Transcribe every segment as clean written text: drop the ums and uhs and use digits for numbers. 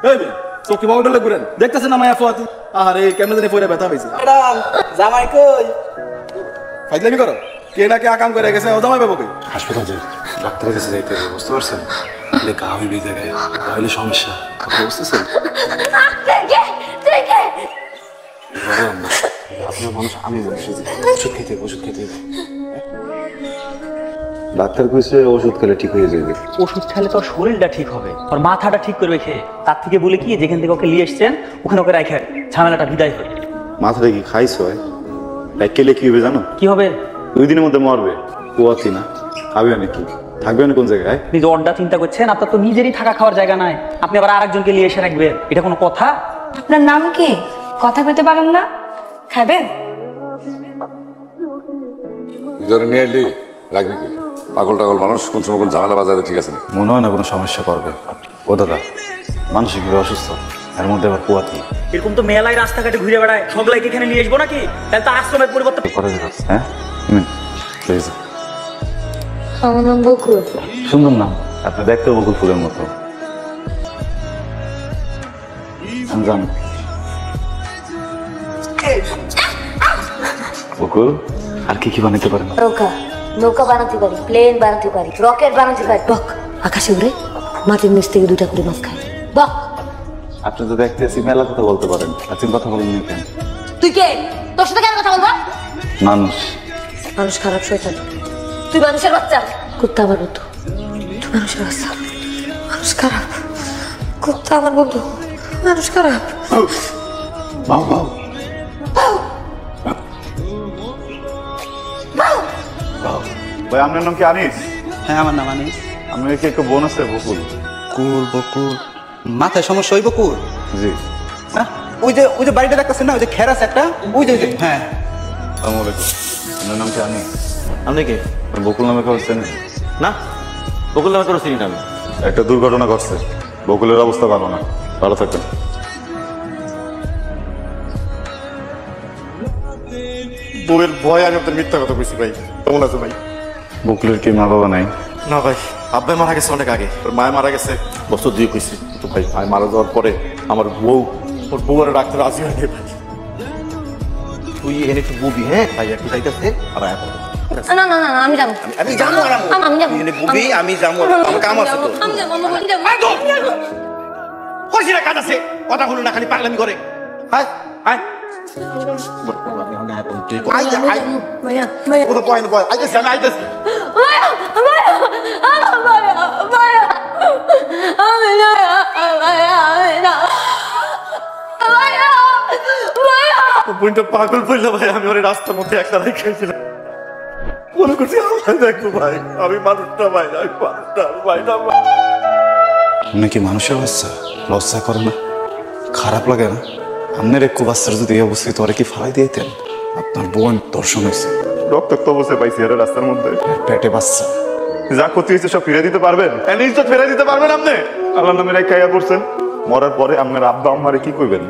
এই চোখ কি বাউডলে ঘুরেন দেখতেছেন না মায়া ফুয়াতি আরে কেমনে জানি পয়রা ব্যথা হইছে ম্যাডাম জামাই কই ফাইজলামি করো কে না কে আকাম করে গেছে ও জামাই বাবু কই হাসপাতাল যে ডাক্তারের কাছে যাইতে হবে বুঝতে পারছেন তাহলে গা হইবে জায়গায় তাহলে সমস্যা আপনি বুঝতেছেন আপনার মানুষ আমি মানুষ ওষুধ খেতে ডাক্তার কইছে ওষুধ খেলে ঠিক হয়ে যাবে ওষুধ খেলে তোর শরীরটা ঠিক হবে আর মাথাটা ঠিক করবে খেয়ে তার থেকে বলে কি যেখান থেকে ওকে নিয়ে এসছেন ওখানে ওকে রাখে ঝামেলাটা বিদায় হয় মাথাটা কি খাইছ হয় খেলে কি হবে জানো কি হবে 2 দিনের মধ্যে মরবে কুয়াতি না খাবে নাকি থাকবে না কোন জায়গায় আপনি যে অড্ডা চিন্তা করছেন আপনার তো নিজেরই থাকা খাওয়ার জায়গা নাই আপনি আবার আরেকজনকে নিয়ে এসে রাখবেন এটা কোনো কথা আপনার নাম কি কথা কইতে পারেন না খাবেন ভিতরে নিয়ে এলি রাখবি কি পাগল টাগল মানুষ কোন সময় কোন ঝামেলা বাজারে ঠিক আছে না মনে হয় না কোনো সমস্যা করবে ও দাদা মানসিকভাবে অসুস্থ এর মধ্যে আবার কুয়াতি এরকম তো মেলায় রাস্তাঘাটে ঘুরে বেড়ায় সবগুলাইকে এখানে নিয়ে আসবো নাকি তাহলে তো আশ্রমের পরিবর্তন করা যাবে হ্যাঁ প্লিজ আমার নাম বকুল সুন্দর নাম আপনি দেখতে বকুল ফুলের মতো আমি জানি বকুল আর কি কি বানাতে পারেন নৌকা বানাতে পারি প্লেন বানাতে পারি রকেট বানাতে পারি বক আকাশে উড়ে মাটির নিচ থেকে 2টা করে মাছ খাই বক আপনি তো দেখতেছি মেলা কথা বলতে পারেন আছেন কথা বলেন না কেন তুই কে তোর সাথে কেন কথা বলবো মানুষ মানুষ খারাপ শয়তান তুই মানুষের বাচ্চা কুত্তা আমার বন্ধু তুই মানুষের বাচ্চা মানুষ খারাপ কুত্তা আমার বন্ধু মানুষ খারাপ বাউ বাউ ভাই আপনার নাম কি আনিস হ্যাঁ আমার নাম আনিস আমি কি একটু বোন আছে বকুল বকুল মাথায় সমস্যা হইব কুল জি না ওই যে বাড়িটা দেখতেছেন না ওই যে খের আছে একটা ওই যে হ্যাঁ আসসালামু আলাইকুম আপনার নাম কি আনিস আপনি কি বকুল নামে কেউ চেনেন না বকুল নামে কোনো চিনি না আমি একটা দুর্ঘটনা ঘটছে বকুলের অবস্থা ভালো না ভালো থাকবেন বউয়ের ভয় আমি আপনার মিথ্যা কথা কইছি ভাই কেমন আছে ভাই বকুলের কি মা বাবা নাই না ভাই আব্বাই মারা গেছে অনেক আগে ওর মায় মারা গেছে বছর 2 কইছি তো ভাই মায় মারা যাওয়ার পরে আমার বউ ওর বউয়ের ডাক্তার রাজি হয়নি ভাই তুই এখানে একটু বুবি হ্যাঁ ভাই একটু যাইতেছে আবার এখন না না না আমি যাবো আমি যাবো আমি যাবো এখানে বুবি আমি যাবো আমার কাম আছে তো আমি যাবো আমি যাবো কইছিরা কাজ আছে কথা হলো না খালি পাগলামি করে হাই হাই ভাইয়া ভাইয়া ওটা পয়েন্ট বয় আইতেছি আমি আইতেছি ভাইয়া ভাইয়া ভাইয়া ভাইয়া আমি না ভাইয়া আমি না ভাইয়া ভাইয়া বুনটা পাগল পড়লো ভাই আমি ওর রাস্তার মধ্যে একটা রেখেছিলাম মনে করছি আল্লাহ দেখবো ভাই আমি মানুষটা ভাই আমি মানুষটা ভাই না আপনি কি মানুষের বাচ্চা লজ্জা করে না খারাপ লাগে না আপনার একটু বাচ্চার যদি এই অবস্থায় তোরে কি ফালাই দিয়েতেন আপনার বোন দর্শন হয়েছে রক্তাক্ত অবস্থায় পাইছি আরে রাস্তার মধ্যে পেটে বাচ্চা যা ক্ষতি হয়েছে সব ফিরে দিতে পারবেন ইজ্জত ফিরে দিতে পারবেন আপনি আল্লাহ নামে রাখাইয়া পড়ছেন মরার পরে আপনার আব্বা আম্মারে কি করবেন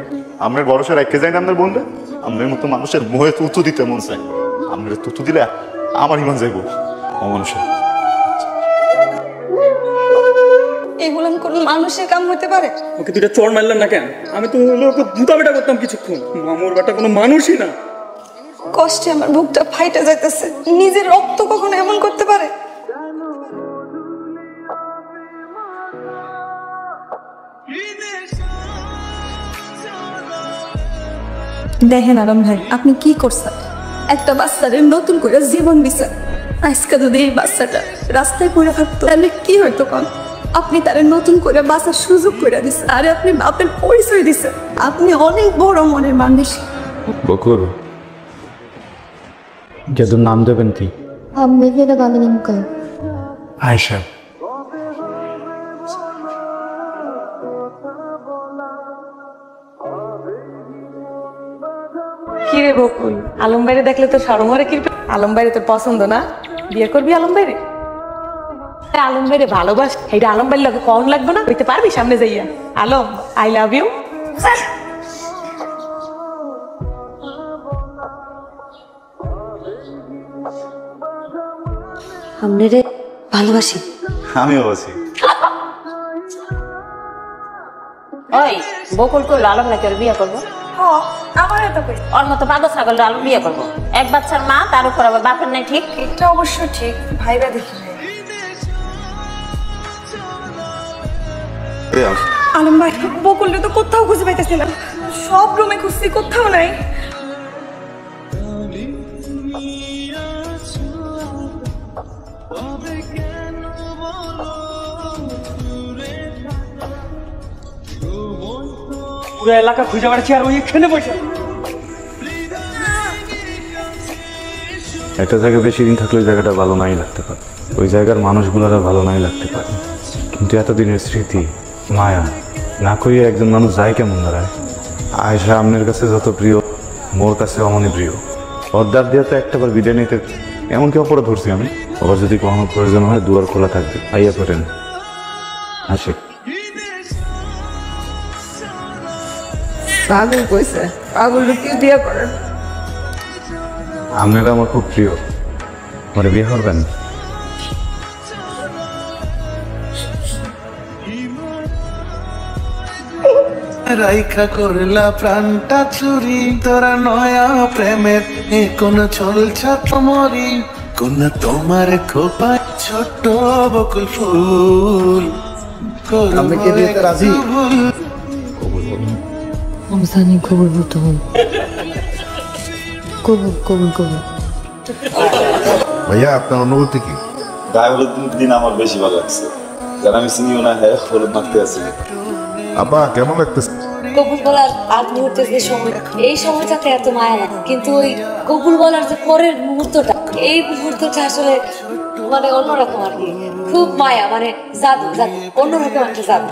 আপনার ভরসা রেখে যায় না আপনার বোনরা আপনার মতো মানুষের মুহে তুতু দিতে মন চায় আপনার তুতু দিলে আমার ইমান যাইব অমানুষের এগুলো কোন মানুষের কাম হতে পারে ওকে দুইটা চড় মারলেন না কেন আমি তো লোক জুতা বেটা করতাম কিছুক্ষণ মামুর বাটা কোনো মানুষই না কষ্টে আমার বুকটা ফাইটে যাইতেছে নিজের রক্ত কখনো এমন করতে পারে দেখেন আরাম ভাই আপনি কি করছেন একটা বাচ্চারে নতুন করে জীবন দিচ্ছেন আজকে যদি এই বাচ্চাটা রাস্তায় পড়ে থাকতো তাহলে কি হইতো কন আপনি তারে নতুন করে বাঁচার সুযোগ করে দিচ্ছেন আরে আপনি বাপের পরিচয় দিচ্ছেন আপনি অনেক বড় মনের মানুষ বকুল জাদুর নাম দেবেন কি আমি যেটা বানালাম কাল আয়েশা কি রে বকুল আলম বাইরে দেখলে তো শরম হরে কি আলম বাইরে তোর পছন্দ না বিয়ে করবি আলম বাইরে আলম বাইরে ভালোবাস এটা আলম বাইরে লাগে কম লাগবে না হইতে পারবি সামনে যাইয়া আলম আই লাভ ইউ আমি রে ভালোবাসি আমিও আছি ওই বকুল করলো আলম নাকি ওর বিয়ে করবো? আমার এত কই ওর মতো পাগল ছাগল আলম বিয়ে করবো? এক বাচ্চার মা, তার উপর আবার বাপের নাই ঠিক। এটা অবশ্য ঠিক, ভাইবা দেখি আলম ভাই, বকুলটা তো কোথাও খুঁজে পাইতেছিলাম, সব রুমে খুঁজছি, কোথাও নাই। পুরো এলাকা খুঁজে বেড়াচ্ছি আর ওই এখানে বসে। একটা জায়গায় বেশি দিন থাকলে ওই জায়গাটা ভালো নাই লাগতে পারে, ওই জায়গার মানুষগুলোরা ভালো নাই লাগতে পারে, কিন্তু এতদিনের স্মৃতি মায়া না করিয়ে একজন মানুষ যায় কেমন দাঁড়ায়? আয়েশা আপনার কাছে যত প্রিয়, মোর কাছে অমনি প্রিয়। অর্ডার দিয়ে তো একটাবার বিদায় নিতে এমন কি অপরাধ ধরছি আমি? আবার যদি কখনো প্রয়োজন হয় দুয়ার খোলা থাকবে, আইয়া করেন। আসে পাগল কইছে, পাগল কি বিয়ে করেন? আপনারা আমার খুব প্রিয়, আমার বিয়ে করবেন? রাইখা করলা প্রাণটা চুরি, তোরা নয়া প্রেমের এ কোন চলছা তোমারি, কোন তোমার খোপা ছোট বকুল ফুল। আমি কি বিয়েতে রাজি? আমি জানি কবুল বলতে হবে। কবুল কবুল কবুল। ভাইয়া আপনার অনুভূতি কি? গায়ে হলুদ দিন আমার বেশি ভালো লাগছে, যারা আমি চিনিও না হ্যাঁ হলুদ মাখতে আছি। আপা কেমন লাগতেছে? কবুল বলার আগ মুহূর্তের যে সময়, এই সময়টাতে এত মায়া লাগে, কিন্তু ওই কবুল বলার যে পরের মুহূর্তটা, এই মুহূর্তটা আসলে মানে অন্যরকম আর কি, খুব মায়া, মানে জাদু জাদু, অন্যরকম একটা জাদু।